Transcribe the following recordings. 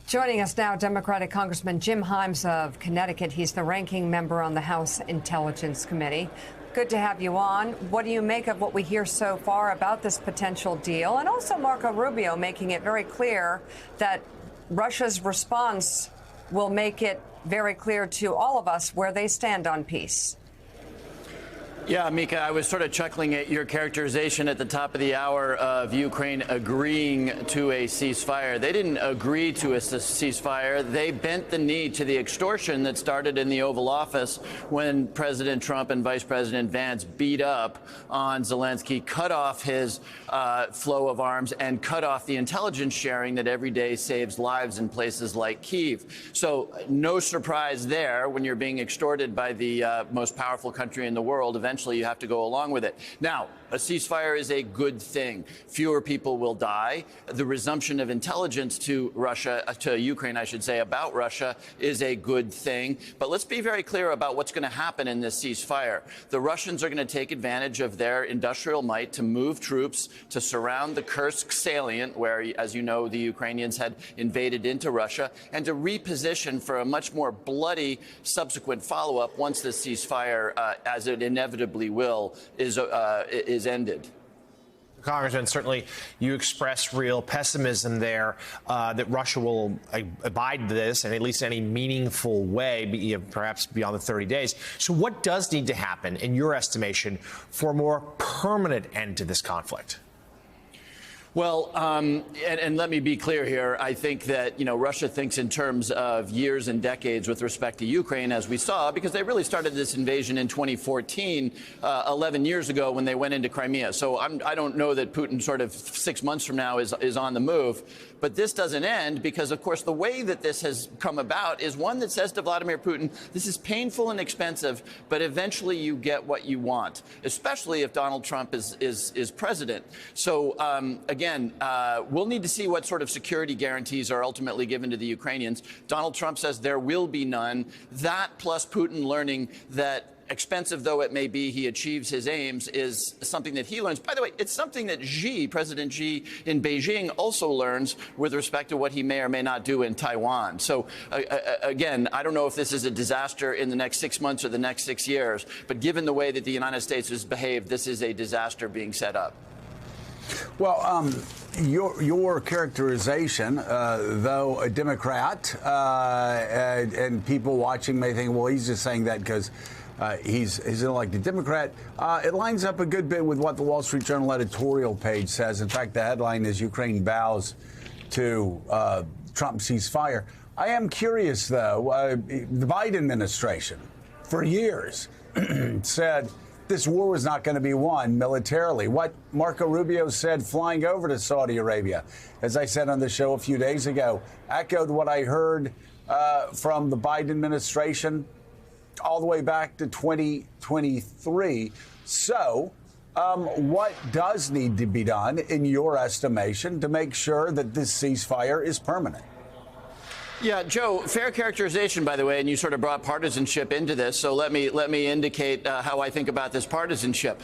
Joining us now, Democratic Congressman Jim Himes of Connecticut. He's the ranking member on the House Intelligence Committee. Good to have you on. What do you make of what we hear so far about this potential deal? And also Marco Rubio making it very clear that Russia's response will make it very clear to all of us where they stand on peace. Yeah, Mika, I was sort of chuckling at your characterization at the top of the hour of Ukraine agreeing to a ceasefire. They didn't agree to a ceasefire. They bent the knee to the extortion that started in the Oval Office when President Trump and Vice President Vance beat up on Zelensky, cut off his flow of arms, and cut off the intelligence sharing that every day saves lives in places like Kyiv. So no surprise there when you're being extorted by the most powerful country in the world. Eventually, you have to go along with it. Now, a ceasefire is a good thing. Fewer people will die. The resumption of intelligence to Russia, to Ukraine, I should say, about Russia is a good thing. But let's be very clear about what's going to happen in this ceasefire. The Russians are going to take advantage of their industrial might to move troops to surround the Kursk salient, where, as you know, the Ukrainians had invaded into Russia, and to reposition for a much more bloody subsequent follow-up once the ceasefire, as it inevitably will, is ended. Congressman, certainly you express real pessimism there that Russia will abide to this in at least any meaningful way, perhaps beyond the 30 days. So what does need to happen, in your estimation, for a more permanent end to this conflict? Well, and let me be clear here. I think that, Russia thinks in terms of years and decades with respect to Ukraine, as we saw, because they really started this invasion in 2014, 11 years ago when they went into Crimea. So I don't know that Putin sort of 6 months from now is on the move. But this doesn't end because, of course, the way that this has come about is one that says to Vladimir Putin, this is painful and expensive, but eventually you get what you want, especially if Donald Trump is president. So, again, we'll need to see what sort of security guarantees are ultimately given to the Ukrainians. Donald Trump says there will be none. That plus Putin learning that, expensive though it may be, he achieves his aims is something that he learns. By the way, it's something that President Xi in Beijing also learns with respect to what he may or may not do in Taiwan. So, again, I don't know if this is a disaster in the next 6 months or the next 6 years, but given the way that the United States has behaved, this is a disaster being set up. Well, your characterization, though a Democrat, and people watching may think, well, he's just saying that because he's an elected Democrat. It lines up a good bit with what the Wall Street Journal editorial page says. In fact, the headline is Ukraine bows to Trump ceasefire. I am curious, though, the Biden administration for years said this war was not going to be won militarily. What Marco Rubio said flying over to Saudi Arabia, as I said on the show a few days ago, echoed what I heard from the Biden administration all the way back to 2023. So what does need to be done, in your estimation, to make sure that this ceasefire is permanent? Yeah, Joe, fair characterization, by the way, and you sort of brought partisanship into this, so let me indicate how I think about this partisanship.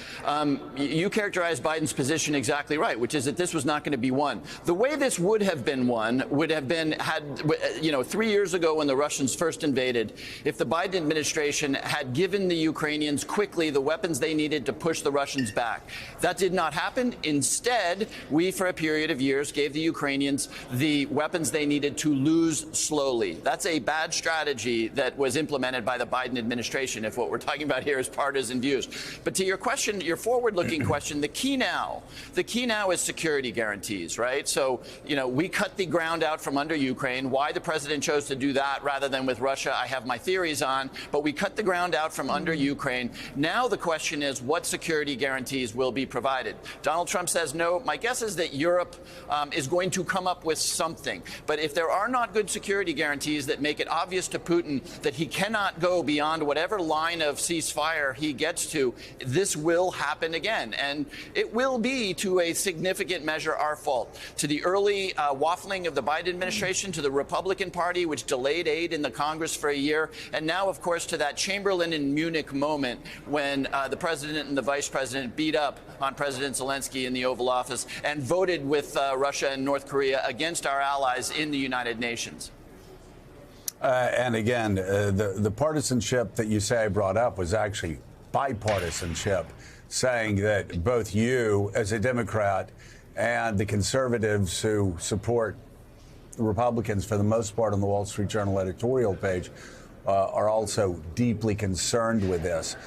You characterized Biden's position exactly right, which is that this was not going to be won. The way this would have been won would have been 3 years ago when the Russians first invaded, if the Biden administration had given the Ukrainians quickly the weapons they needed to push the Russians back. That did not happen. Instead, we, for a period of years, gave the Ukrainians the weapons they needed to lose slowly. That's a bad strategy that was implemented by the Biden administration, if what we're talking about here is partisan views. But to your question, your forward-looking question, the key now is security guarantees, right? So, we cut the ground out from under Ukraine. Why the president chose to do that rather than with Russia, I have my theories on, but we cut the ground out from under Ukraine. Now the question is, what security guarantees will be provided? Donald Trump says no. My guess is that Europe is going to come up with something. But if there are not good security security guarantees that make it obvious to Putin that he cannot go beyond whatever line of ceasefire he gets to, this will happen again. And it will be, to a significant measure, our fault. To the early waffling of the Biden administration, to the Republican Party, which delayed aid in the Congress for a year, and now, of course, to that Chamberlain in Munich moment when the president and the vice president beat up on President Zelensky in the Oval Office and voted with Russia and North Korea against our allies in the United Nations. And again, the partisanship that you say I brought up was actually bipartisanship, saying that both you as a Democrat and the conservatives who support the Republicans for the most part on the Wall Street Journal editorial page are also deeply concerned with this.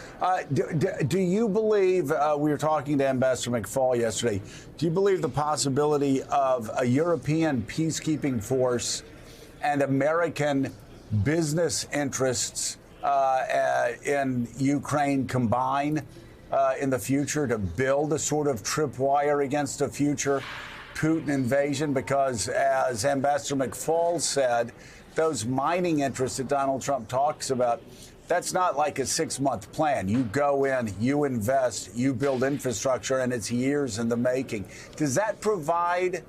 Do you believe, we were talking to Ambassador McFaul yesterday, do you believe the possibility of a European peacekeeping force and American business interests in Ukraine combine in the future to build a sort of tripwire against a future Putin invasion? Because as Ambassador McFaul said, those mining interests that Donald Trump talks about, that's not like a 6-month plan. You go in, you invest, you build infrastructure, and it's years in the making. Does that provide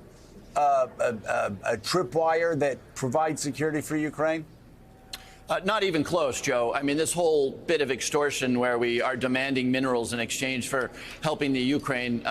a tripwire that provides security for Ukraine? Not even close, Joe. I mean, this whole bit of extortion where we are demanding minerals in exchange for helping the Ukraine,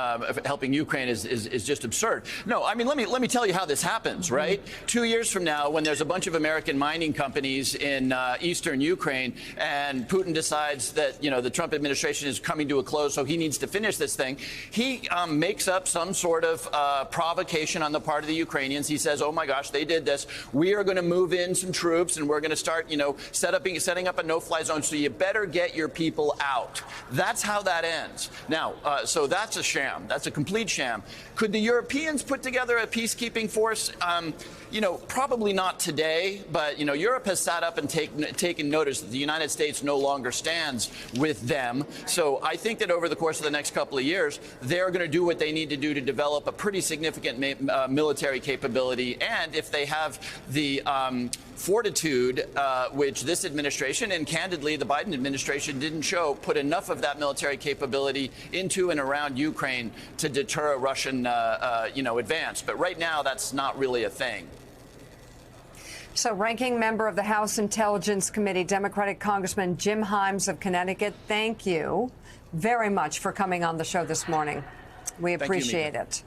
is just absurd. No, I mean, let me tell you how this happens, right? 2 years from now, when there's a bunch of American mining companies in eastern Ukraine, and Putin decides that the Trump administration is coming to a close, so he needs to finish this thing, he makes up some sort of provocation on the part of the Ukrainians. He says, "Oh my gosh, they did this. We are going to move in some troops, and we're going to start, setting up a no-fly zone, so you better get your people out." That's how that ends. Now, so that's a sham. That's a complete sham. Could the Europeans put together a peacekeeping force? Probably not today, but, Europe has sat up and taken notice that the United States no longer stands with them. So I think that over the course of the next couple of years, they're going to do what they need to do to develop a pretty significant military capability. And if they have the fortitude, which this administration and candidly the Biden administration didn't show, put enough of that military capability into and around Ukraine to deter a Russian, advance. But right now, that's not really a thing. So, ranking member of the House Intelligence Committee, Democratic Congressman Jim Himes of Connecticut, thank you very much for coming on the show this morning. We appreciate it.